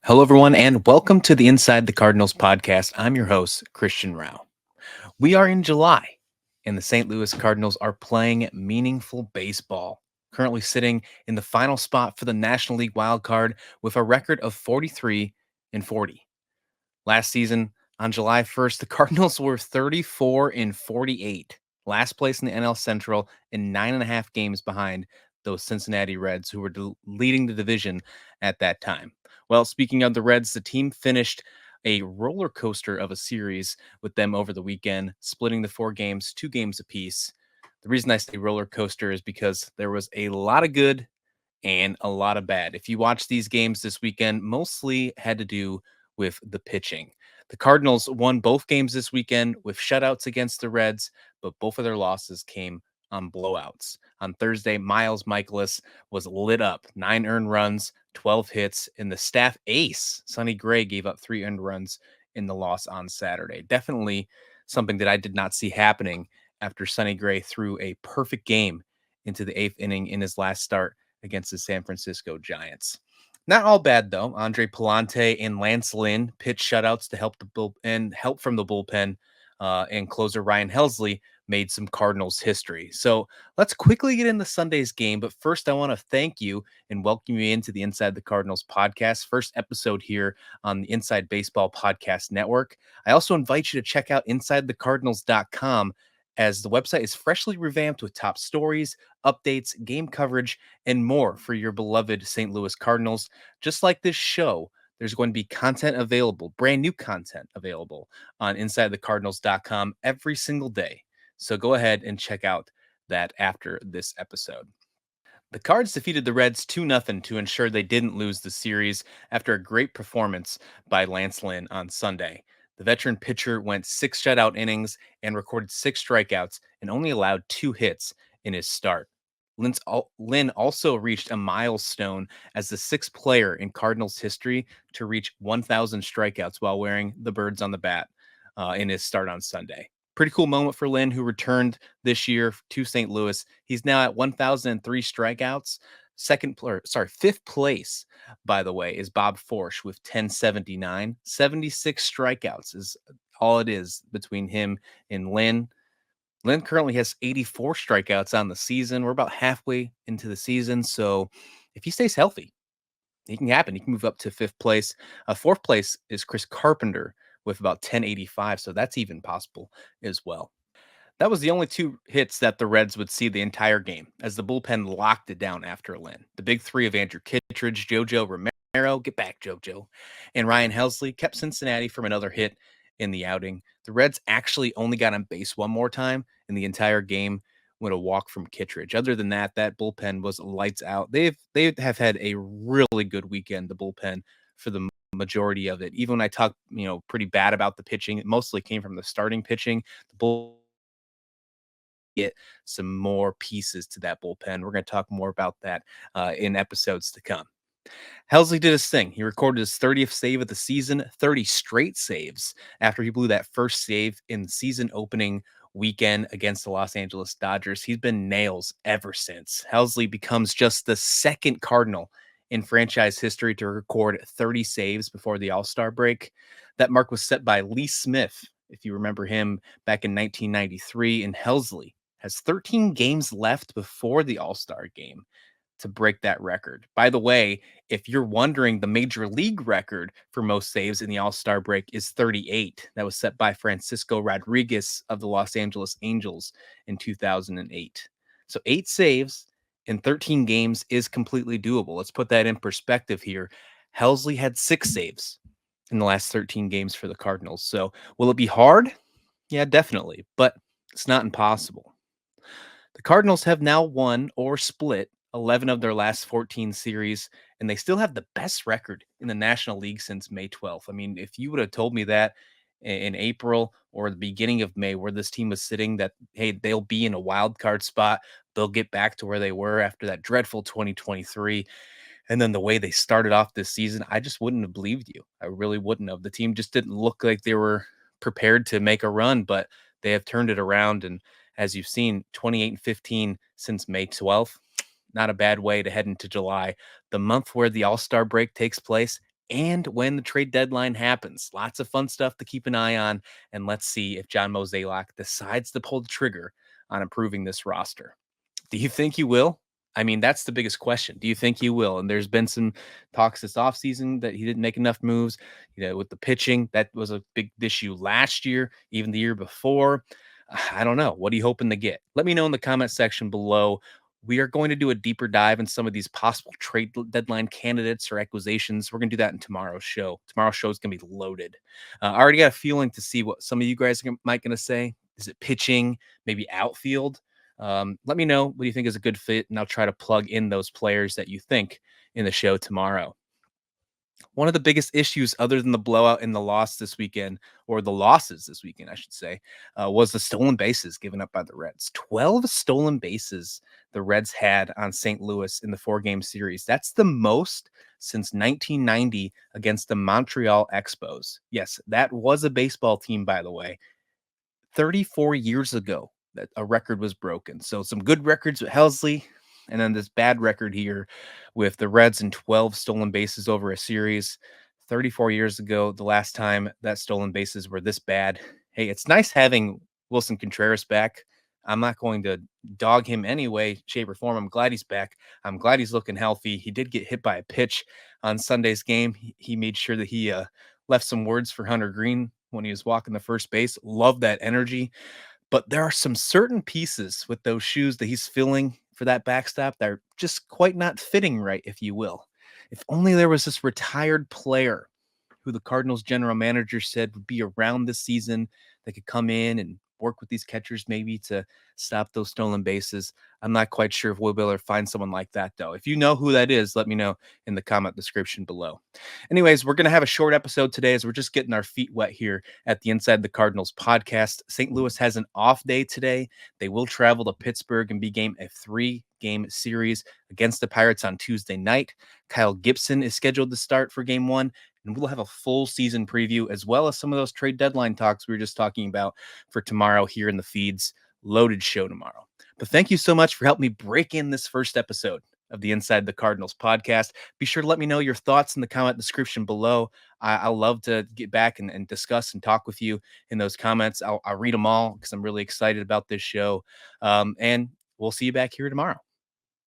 Hello, everyone, and welcome to the Inside the Cardinals podcast. I'm your host, Christian Rauh. We are in July, and the St. Louis Cardinals are playing meaningful baseball, currently sitting in the final spot for the National League wild card with a record of 43-40. Last season, on July 1st, the Cardinals were 34-48, last place in the NL Central and 9.5 games behind those Cincinnati Reds, who were leading the division at that time. Well, speaking of the Reds, the team finished a roller coaster of a series with them over the weekend, splitting the 4 games, 2 games apiece. The reason I say roller coaster is because there was a lot of good and a lot of bad. If you watch these games this weekend, mostly had to do with the pitching. The Cardinals won both games this weekend with shutouts against the Reds, but both of their losses came on blowouts. On Thursday, Miles Michaelis was lit up, 9 earned runs, 12 hits, and the staff ace, Sonny Gray, gave up 3 earned runs in the loss on Saturday. Definitely something that I did not see happening after Sonny Gray threw a perfect game into the 8th inning in his last start against the San Francisco Giants. Not all bad, though. Andre Palante and Lance Lynn pitched shutouts to help help from the bullpen, and closer Ryan Helsley made some Cardinals history. So let's quickly get into Sunday's game. But first, I want to thank you and welcome you into the Inside the Cardinals podcast, first episode here on the Inside Baseball Podcast Network. I also invite you to check out InsideTheCardinals.com, as the website is freshly revamped with top stories, updates, game coverage, and more for your beloved St. Louis Cardinals. Just like this show, there's going to be content available, brand new content available on InsideTheCardinals.com every single day. So go ahead and check out that after this episode. The Cards defeated the Reds 2-0 to ensure they didn't lose the series after a great performance by Lance Lynn on Sunday. The veteran pitcher went 6 shutout innings and recorded 6 strikeouts and only allowed 2 hits in his start. Lynn also reached a milestone as the 6th player in Cardinals history to reach 1,000 strikeouts while wearing the birds on the bat in his start on Sunday. Pretty cool moment for Lynn, who returned this year to St. Louis. He's now at 1,003 strikeouts. Fifth place, by the way, is Bob Forsch with 1079. 76 strikeouts is all it is between him and Lynn. Lynn currently has 84 strikeouts on the season. We're about halfway into the season, so if he stays healthy, it can happen. He can move up to 5th place. 4th place is Chris Carpenter with about 1085, so that's even possible as well. That was the only 2 hits that the Reds would see the entire game, as the bullpen locked it down after Lynn. The big 3 of Andrew Kittredge, JoJo Romero, get back JoJo, and Ryan Helsley kept Cincinnati from another hit in the outing. The Reds actually only got on base one more time in the entire game with a walk from Kittredge. Other than that, that bullpen was lights out. They have had a really good weekend, the bullpen, for the majority of it. Even when I talk, pretty bad about the pitching, it mostly came from the starting pitching. The bull get some more pieces to that bullpen. We're going to talk more about that in episodes to come. Helsley did his thing. He recorded his 30th save of the season, 30 straight saves after he blew that first save in the season opening weekend against the Los Angeles Dodgers. He's been nails ever since. Helsley becomes just the 2nd Cardinal in franchise history to record 30 saves before the All-Star break. That mark was set by Lee Smith, if you remember him, back in 1993, and Helsley has 13 games left before the All-Star game to break that record. By the way, if you're wondering, the major league record for most saves in the All-Star break is 38. That was set by Francisco Rodriguez of the Los Angeles Angels in 2008. So 8 saves in 13 games is completely doable. Let's put that in perspective here. Helsley had 6 saves in the last 13 games for the Cardinals. So will it be hard? Yeah, definitely, but it's not impossible. The Cardinals have now won or split 11 of their last 14 series, and they still have the best record in the National League since May 12th. I mean, if you would have told me that in April or the beginning of May, where this team was sitting, that, hey, they'll be in a wild card spot, they'll get back to where they were after that dreadful 2023, and then the way they started off this season, I just wouldn't have believed you. I really wouldn't have. The team just didn't look like they were prepared to make a run, but they have turned it around. And as you've seen, 28-15 since May 12th, not a bad way to head into July, the month where the All-Star break takes place. and when the trade deadline happens. Lots of fun stuff to keep an eye on. And let's see if John Mozeliak decides to pull the trigger on improving this roster. Do you think he will? I mean, that's the biggest question. Do you think he will? And there's been some talks this offseason that he didn't make enough moves, with the pitching. That was a big issue last year, even the year before. I don't know. What are you hoping to get? Let me know in the comment section below. We are going to do a deeper dive in some of these possible trade deadline candidates or acquisitions. We're going to do that in tomorrow's show. Tomorrow's show is going to be loaded. I already got a feeling to see what some of you guys might going to say. Is it pitching, maybe outfield? Let me know what you think is a good fit, and I'll try to plug in those players that you think in the show tomorrow. One of the biggest issues, other than the blowout and the loss this weekend, or the losses this weekend, I should say, was the stolen bases given up by the Reds. 12 stolen bases the Reds had on St. Louis in the 4-game series. That's the most since 1990 against the Montreal Expos. Yes, that was a baseball team, by the way. 34 years ago that a record was broken. So some good records with Helsley, and then this bad record here with the Reds and 12 stolen bases over a series. 34 years ago, the last time that stolen bases were this bad. Hey, it's nice having Wilson Contreras back. I'm not going to dog him any way, shape, or form. I'm glad he's back. I'm glad he's looking healthy. He did get hit by a pitch on Sunday's game. He made sure that he left some words for Hunter Green when he was walking the first base. Love that energy. But there are some certain pieces with those shoes that he's filling for that backstop that are just quite not fitting right, if you will. If only there was this retired player who the Cardinals general manager said would be around this season that could come in and work with these catchers maybe to stop those stolen bases. I'm not quite sure if we'll be able to find someone like that, though. If you know who that is, let me know in the comment description below. Anyways, we're going to have a short episode today as we're just getting our feet wet here at the Inside the Cardinals podcast. St. Louis has an off day today. They will travel to Pittsburgh and begin a 3-game series against the Pirates on Tuesday night. Kyle Gibson is scheduled to start for game 1. And we'll have a full season preview as well as some of those trade deadline talks we were just talking about for tomorrow here in the feeds. Loaded show tomorrow. But thank you so much for helping me break in this first episode of the Inside the Cardinals podcast. Be sure to let me know your thoughts in the comment description below. I'll love to get back and discuss and talk with you in those comments. I'll read them all because I'm really excited about this show. And we'll see you back here tomorrow.